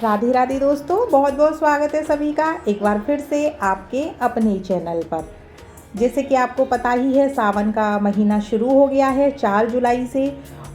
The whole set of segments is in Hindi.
राधे राधे दोस्तों, बहुत बहुत स्वागत है सभी का एक बार फिर से आपके अपने चैनल पर। जैसे कि आपको पता ही है, सावन का महीना शुरू हो गया है 4 जुलाई से।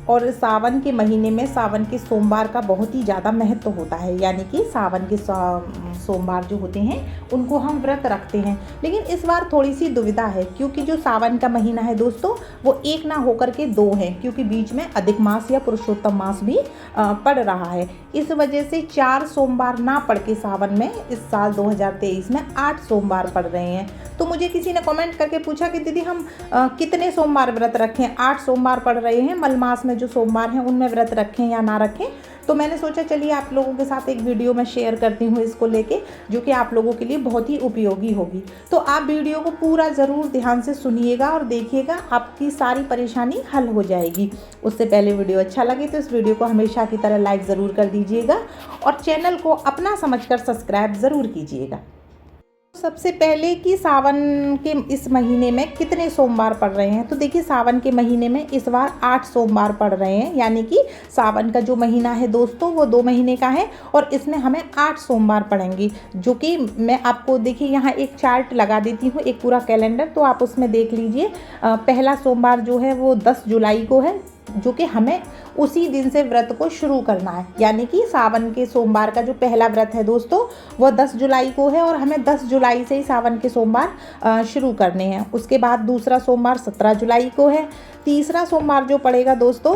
और सावन के महीने में सावन के सोमवार का बहुत ही ज़्यादा महत्व होता है, यानी कि सावन के सोमवार जो होते हैं उनको हम व्रत रखते हैं। लेकिन इस बार थोड़ी सी दुविधा है, क्योंकि जो सावन का महीना है दोस्तों, वो एक ना होकर के 2 हैं, क्योंकि बीच में अधिक मास या पुरुषोत्तम मास भी पड़ रहा है। इस वजह से 4 सोमवार ना पड़ के सावन में इस साल 2023 में 8 सोमवार पड़ रहे हैं। तो मुझे किसी ने कमेंट करके पूछा कि दीदी हम कितने सोमवार व्रत रखें, 8 सोमवार पड़ रहे हैं, मलमास में जो सोमवार हैं उनमें व्रत रखें या ना रखें। तो मैंने सोचा चलिए आप लोगों के साथ एक वीडियो में शेयर करती हूँ इसको लेके, जो कि आप लोगों के लिए बहुत ही उपयोगी होगी। तो आप वीडियो को पूरा ज़रूर ध्यान से सुनिएगा और देखिएगा, आपकी सारी परेशानी हल हो जाएगी। उससे पहले वीडियो अच्छा लगे तो इस वीडियो को हमेशा की तरह लाइक ज़रूर कर दीजिएगा और चैनल को अपना समझकर सब्सक्राइब ज़रूर कीजिएगा। सबसे पहले कि सावन के इस महीने में कितने सोमवार पड़ रहे हैं, तो देखिए सावन के महीने में इस बार 8 सोमवार पड़ रहे हैं। यानी कि सावन का जो महीना है दोस्तों वो 2 महीने का है और इसमें हमें 8 सोमवार पड़ेंगी, जो कि मैं आपको देखिए यहाँ एक चार्ट लगा देती हूँ, एक पूरा कैलेंडर, तो आप उसमें देख लीजिए। पहला सोमवार जो है वो 10 जुलाई को है, जो कि हमें उसी दिन से व्रत को शुरू करना है। यानी कि सावन के सोमवार का जो पहला व्रत है दोस्तों वो 10 जुलाई को है और हमें 10 जुलाई से ही सावन के सोमवार शुरू करने हैं। उसके बाद दूसरा सोमवार 17 जुलाई को है। तीसरा सोमवार जो पड़ेगा दोस्तों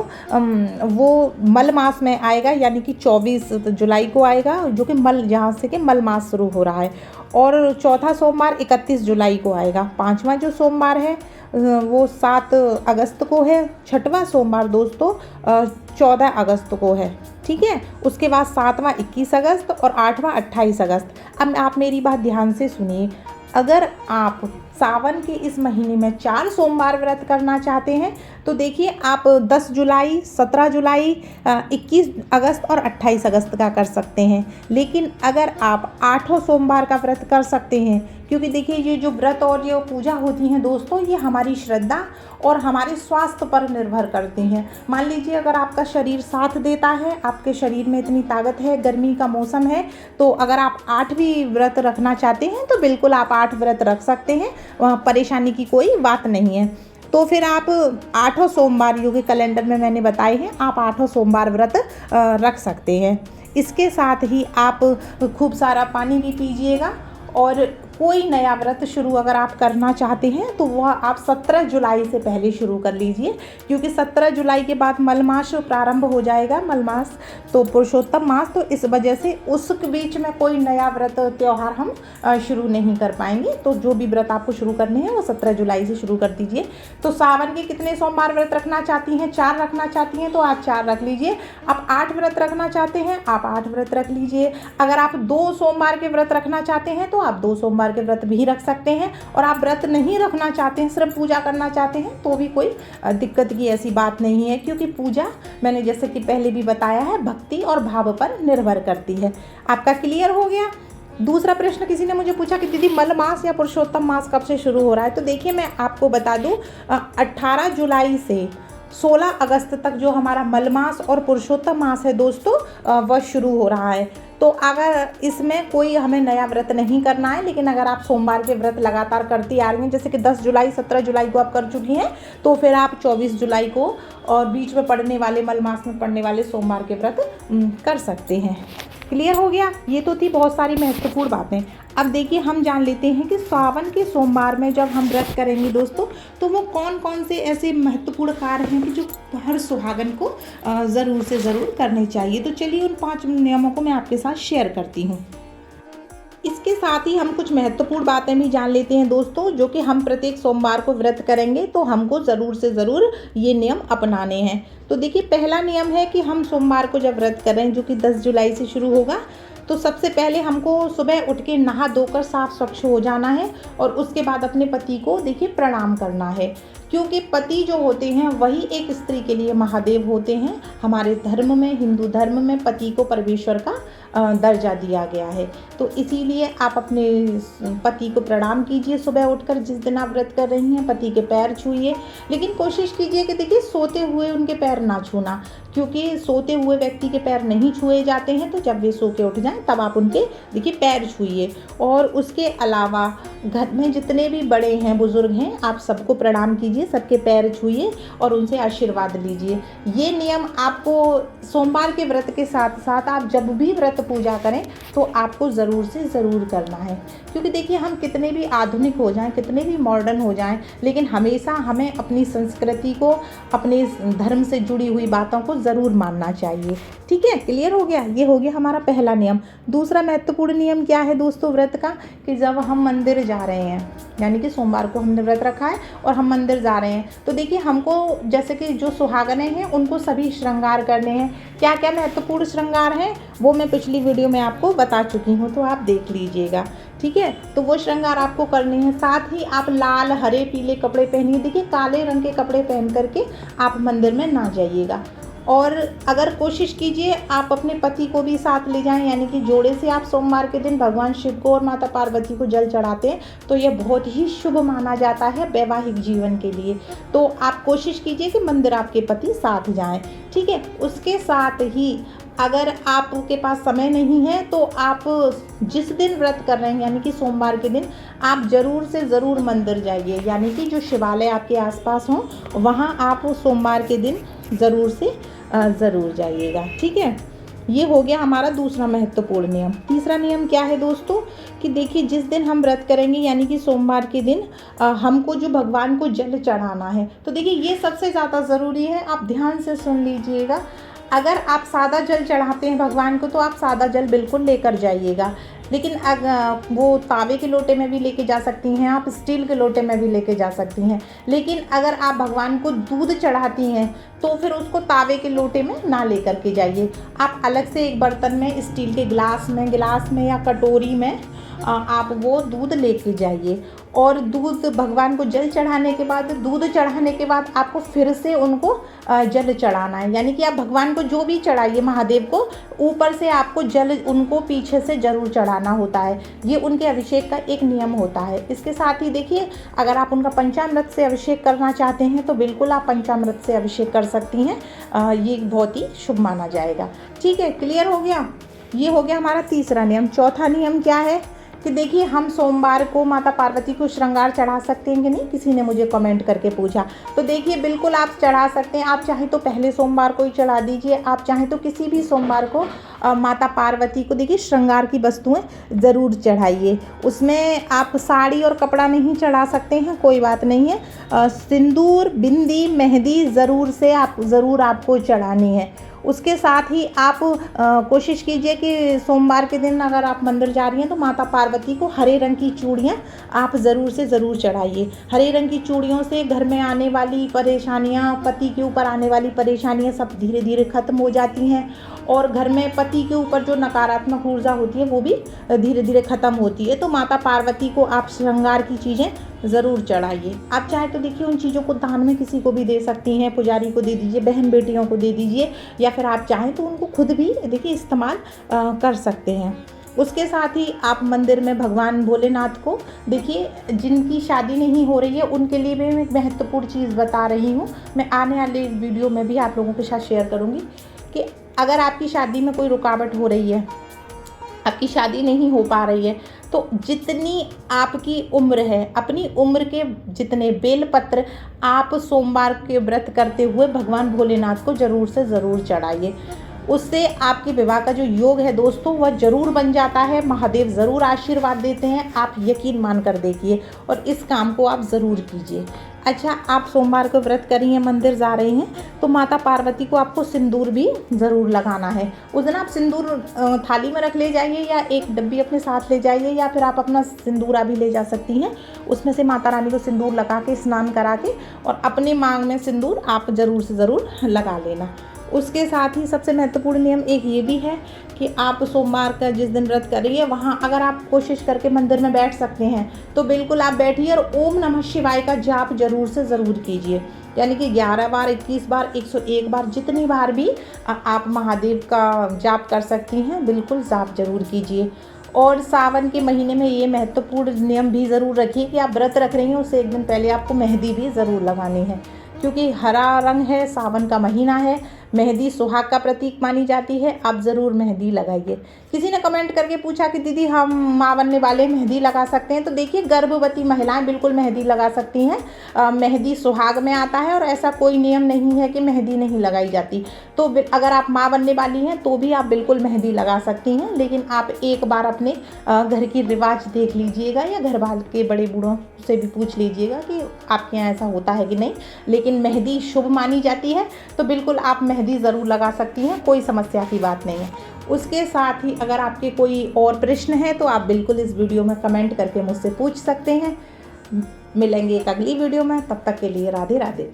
वो मल मास में आएगा, यानी कि 24 जुलाई को आएगा, जो कि मल जहाँ से कि मल मास शुरू हो रहा है। और चौथा सोमवार 31 जुलाई को आएगा। पाँचवा जो सोमवार है वो 7 अगस्त को है। छठवां सोमवार दोस्तों 14 अगस्त को है, ठीक है। उसके बाद 7वां 21 अगस्त और 8वां 28 अगस्त। अब आप मेरी बात ध्यान से सुनिए, अगर आप सावन के इस महीने में 4 सोमवार व्रत करना चाहते हैं तो देखिए आप 10 जुलाई, 17 जुलाई, 21 अगस्त और 28 अगस्त का कर सकते हैं। लेकिन अगर आप 8 सोमवार का व्रत कर सकते हैं, क्योंकि देखिए ये जो व्रत और ये पूजा होती हैं दोस्तों, ये हमारी श्रद्धा और हमारे स्वास्थ्य पर निर्भर करती हैं। मान लीजिए अगर आपका शरीर साथ देता है, आपके शरीर में इतनी ताकत है, गर्मी का मौसम है, तो अगर आप 8 भी व्रत रखना चाहते हैं तो बिल्कुल आप 8 व्रत रख सकते हैं, परेशानी की कोई बात नहीं है। तो फिर आप 8 सोमवार जो कि कैलेंडर में मैंने बताए हैं, आप 8 सोमवार व्रत रख सकते हैं। इसके साथ ही आप खूब सारा पानी भी पीजिएगा। और कोई नया व्रत शुरू अगर आप करना चाहते हैं तो वह आप 17 जुलाई से पहले शुरू कर लीजिए, क्योंकि 17 जुलाई के बाद मल मास प्रारंभ हो जाएगा, मल मास तो पुरुषोत्तम मास, तो इस वजह से उस बीच में कोई नया व्रत त्यौहार हम शुरू नहीं कर पाएंगे। तो जो भी व्रत आपको शुरू करने हैं वो 17 जुलाई से शुरू कर दीजिए। तो सावन के कितने सोमवार व्रत रखना चाहती हैं? 4 रखना चाहती हैं तो आप 4 रख लीजिए। आप 8 व्रत रखना चाहते हैं आप 8 व्रत रख लीजिए। अगर आप 2 सोमवार के व्रत रखना चाहते हैं तो आप 2 सोमवार के व्रत भी रख सकते हैं। और आप व्रत नहीं रखना चाहते हैं, सिर्फ पूजा करना चाहते हैं, तो भी कोई दिक्कत की ऐसी बात नहीं है, क्योंकि पूजा मैंने जैसे कि पहले भी बताया है भक्ति और भाव पर निर्भर करती है। आपका क्लियर हो गया? दूसरा प्रश्न किसी ने मुझे पूछा कि दीदी मल मास या पुरुषोत्तम मास कब से शुरू हो रहा है? तो देखिए मैं आपको बता दूं, 18 जुलाई से 16 अगस्त तक जो हमारा मल मास और पुरुषोत्तम मास है दोस्तों वह शुरू हो रहा है। तो अगर इसमें कोई हमें नया व्रत नहीं करना है, लेकिन अगर आप सोमवार के व्रत लगातार करती आ रही हैं, जैसे कि 10 जुलाई 17 जुलाई को आप कर चुकी हैं, तो फिर आप 24 जुलाई को और बीच में पड़ने वाले मल मास में पड़ने वाले सोमवार के व्रत कर सकते हैं। क्लियर हो गया? ये तो थी बहुत सारी महत्वपूर्ण बातें। अब देखिए हम जान लेते हैं कि सावन के सोमवार में जब हम व्रत करेंगे दोस्तों, तो वो कौन कौन से ऐसे महत्वपूर्ण कार्य हैं कि जो हर सुहागन को ज़रूर से ज़रूर करने चाहिए। तो चलिए उन 5 नियमों को मैं आपके साथ शेयर करती हूँ। इसके साथ ही हम कुछ महत्वपूर्ण बातें भी जान लेते हैं दोस्तों, जो कि हम प्रत्येक सोमवार को व्रत करेंगे तो हमको ज़रूर से ज़रूर ये नियम अपनाने हैं। तो देखिए पहला नियम है कि हम सोमवार को जब व्रत करें, जो कि 10 जुलाई से शुरू होगा, तो सबसे पहले हमको सुबह उठ के नहा धोकर साफ स्वच्छ हो जाना है और उसके बाद अपने पति को देखिए प्रणाम करना है, क्योंकि पति जो होते हैं वही एक स्त्री के लिए महादेव होते हैं। हमारे धर्म में, हिंदू धर्म में, पति को परमेश्वर का दर्जा दिया गया है। तो इसीलिए आप अपने पति को प्रणाम कीजिए सुबह उठकर, जिस दिन आप व्रत कर रही हैं पति के पैर छूइए। लेकिन कोशिश कीजिए कि देखिए सोते हुए उनके पैर ना छूना, क्योंकि सोते हुए व्यक्ति के पैर नहीं छुए जाते हैं। तो जब वे सो के उठ जाएं तब आप उनके देखिए पैर छूइए। और उसके अलावा घर में जितने भी बड़े हैं, बुजुर्ग हैं, आप सबको प्रणाम कीजिए, सबके पैर छूइए और उनसे आशीर्वाद लीजिए। ये नियम आपको सोमवार के व्रत के साथ साथ आप जब भी व्रत पूजा करें तो आपको ज़रूर से ज़रूर करना है। क्योंकि देखिए हम कितने भी आधुनिक हो जाएं, कितने भी मॉडर्न हो जाएं, लेकिन हमेशा हमें अपनी संस्कृति को, अपने धर्म से जुड़ी हुई बातों को ज़रूर मानना चाहिए। ठीक है, क्लियर हो गया? ये हो गया हमारा पहला नियम। दूसरा महत्वपूर्ण नियम क्या है दोस्तों व्रत का, कि जब हम मंदिर जा रहे हैं, यानी कि सोमवार को हमने व्रत रखा है और हम मंदिर जा रहे हैं, तो देखिए हमको जैसे कि जो सुहागनें हैं उनको सभी श्रृंगार करने हैं। क्या क्या महत्वपूर्ण श्रृंगार हैं वो मैं पिछली वीडियो में आपको बता चुकी हूँ, तो आप देख लीजिएगा। ठीक है, तो वो श्रृंगार आपको करने हैं। साथ ही आप लाल, हरे, पीले कपड़े पहनिए। देखिए काले रंग के कपड़े पहन करके आप मंदिर में ना जाइएगा। और अगर कोशिश कीजिए आप अपने पति को भी साथ ले जाएं, यानी कि जोड़े से आप सोमवार के दिन भगवान शिव को और माता पार्वती को जल चढ़ाते हैं तो यह बहुत ही शुभ माना जाता है वैवाहिक जीवन के लिए। तो आप कोशिश कीजिए कि मंदिर आपके पति साथ जाएं। ठीक है, उसके साथ ही अगर आपके पास समय नहीं है तो आप जिस दिन व्रत कर रहे हैं, यानी कि सोमवार के दिन, आप ज़रूर से ज़रूर मंदिर जाइए। यानी कि जो शिवालय आपके आसपास हों वहाँ आप सोमवार के दिन ज़रूर से ज़रूर जाइएगा। ठीक है, ये हो गया हमारा दूसरा महत्वपूर्ण नियम। तीसरा नियम क्या है दोस्तों, कि देखिए जिस दिन हम व्रत करेंगे, यानी कि सोमवार के दिन, हमको जो भगवान को जल चढ़ाना है, तो देखिए ये सबसे ज़्यादा ज़रूरी है। आप ध्यान से सुन लीजिएगा। अगर आप सादा जल चढ़ाते हैं भगवान को तो आप सादा जल बिल्कुल लेकर जाइएगा, लेकिन अगर वो तावे के लोटे में भी लेके जा सकती हैं, आप स्टील के लोटे में भी लेके जा सकती हैं। लेकिन अगर आप भगवान को दूध चढ़ाती हैं तो फिर उसको तावे के लोटे में ना लेकर के जाइए। आप अलग से एक बर्तन में, स्टील के गिलास में या कटोरी में आप वो दूध लेके जाइए। और दूध भगवान को जल चढ़ाने के बाद, दूध चढ़ाने के बाद आपको फिर से उनको जल चढ़ाना है। यानी कि आप भगवान को जो भी चढ़ाइए, महादेव को, ऊपर से आपको जल उनको पीछे से ज़रूर चढ़ाना होता है। ये उनके अभिषेक का एक नियम होता है। इसके साथ ही देखिए अगर आप उनका पंचामृत से अभिषेक करना चाहते हैं तो बिल्कुल आप पंचामृत से अभिषेक कर सकती हैं। ये बहुत ही शुभ माना जाएगा। ठीक है, क्लियर हो गया? ये हो गया हमारा तीसरा नियम। चौथा नियम क्या है, कि देखिए हम सोमवार को माता पार्वती को श्रृंगार चढ़ा सकते हैं कि नहीं, किसी ने मुझे कमेंट करके पूछा। तो देखिए बिल्कुल आप चढ़ा सकते हैं। आप चाहें तो पहले सोमवार को ही चढ़ा दीजिए, आप चाहें तो किसी भी सोमवार को माता पार्वती को देखिए श्रृंगार की वस्तुएं ज़रूर चढ़ाइए। उसमें आप साड़ी और कपड़ा नहीं चढ़ा सकते हैं, कोई बात नहीं है। सिंदूर, बिंदी, मेहंदी ज़रूर आपको चढ़ानी है। उसके साथ ही आप कोशिश कीजिए कि सोमवार के दिन अगर आप मंदिर जा रही हैं तो माता पार्वती को हरे रंग की चूड़ियाँ आप ज़रूर से ज़रूर चढ़ाइए। हरे रंग की चूड़ियों से घर में आने वाली परेशानियाँ, पति के ऊपर आने वाली परेशानियाँ सब धीरे धीरे ख़त्म हो जाती हैं। और घर में पति के ऊपर जो नकारात्मक ऊर्जा होती है वो भी धीरे धीरे ख़त्म होती है। तो माता पार्वती को आप श्रृंगार की चीज़ें ज़रूर चढ़ाइए। आप चाहे तो देखिए उन चीज़ों को दान में किसी को भी दे सकती हैं, पुजारी को दे दीजिए, बहन बेटियों को दे दीजिए, या फिर आप चाहें तो उनको खुद भी देखिए इस्तेमाल कर सकते हैं। उसके साथ ही आप मंदिर में भगवान भोलेनाथ को देखिए, जिनकी शादी नहीं हो रही है उनके लिए भी मैं एक महत्वपूर्ण चीज़ बता रही हूँ। मैं आने वाले वीडियो में भी आप लोगों के साथ शेयर करूँगी कि अगर आपकी शादी में कोई रुकावट हो रही है, आपकी शादी नहीं हो पा रही है, तो जितनी आपकी उम्र है, अपनी उम्र के जितने बेलपत्र आप सोमवार के व्रत करते हुए भगवान भोलेनाथ को ज़रूर से ज़रूर चढ़ाइए। उससे आपके विवाह का जो योग है दोस्तों वह ज़रूर बन जाता है। महादेव ज़रूर आशीर्वाद देते हैं, आप यकीन मान कर देखिए और इस काम को आप ज़रूर कीजिए। अच्छा, आप सोमवार को व्रत कर रही हैं, मंदिर जा रही हैं, तो माता पार्वती को आपको सिंदूर भी ज़रूर लगाना है। उस दिन आप सिंदूर थाली में रख ले जाइए या एक डब्बी अपने साथ ले जाइए, या फिर आप अपना सिंदूरा भी ले जा सकती हैं। उसमें से माता रानी को सिंदूर लगा के, स्नान करा के, और अपने मांग में सिंदूर आप ज़रूर से ज़रूर लगा लेना। उसके साथ ही सबसे महत्वपूर्ण नियम एक ये भी है कि आप सोमवार का जिस दिन व्रत कर रही है वहाँ अगर आप कोशिश करके मंदिर में बैठ सकते हैं तो बिल्कुल आप बैठिए और ओम नमः शिवाय का जाप ज़रूर से ज़रूर कीजिए। यानी कि 11 बार, 21 बार, 101 बार, जितनी बार भी आप महादेव का जाप कर सकती हैं, बिल्कुल जाप ज़रूर कीजिए। और सावन के महीने में ये महत्वपूर्ण नियम भी ज़रूर रखिए कि आप व्रत रख रही हैं उससे एक दिन पहले आपको मेहंदी भी ज़रूर लगानी है, क्योंकि हरा रंग है, सावन का महीना है, मेहंदी सुहाग का प्रतीक मानी जाती है। आप ज़रूर मेहंदी लगाइए। किसी ने कमेंट करके पूछा कि दीदी हम माँ बनने वाले मेहंदी लगा सकते हैं? तो देखिए, गर्भवती महिलाएं बिल्कुल मेहंदी लगा सकती हैं। मेहंदी सुहाग में आता है और ऐसा कोई नियम नहीं है कि मेहंदी नहीं लगाई जाती। तो अगर आप माँ बनने वाली हैं तो भी आप बिल्कुल मेहंदी लगा सकती हैं, लेकिन आप एक बार अपने घर की रिवाज देख लीजिएगा या घर वाले के बड़े बूढ़ों से भी पूछ लीजिएगा कि आपके यहाँ ऐसा होता है कि नहीं। लेकिन मेहंदी शुभ मानी जाती है, तो बिल्कुल आप मेहंदी ज़रूर लगा सकती हैं, कोई समस्या की बात नहीं है। उसके साथ ही अगर आपके कोई और प्रश्न है तो आप बिल्कुल इस वीडियो में कमेंट करके मुझसे पूछ सकते हैं। मिलेंगे एक अगली वीडियो में, तब तक के लिए राधे राधे।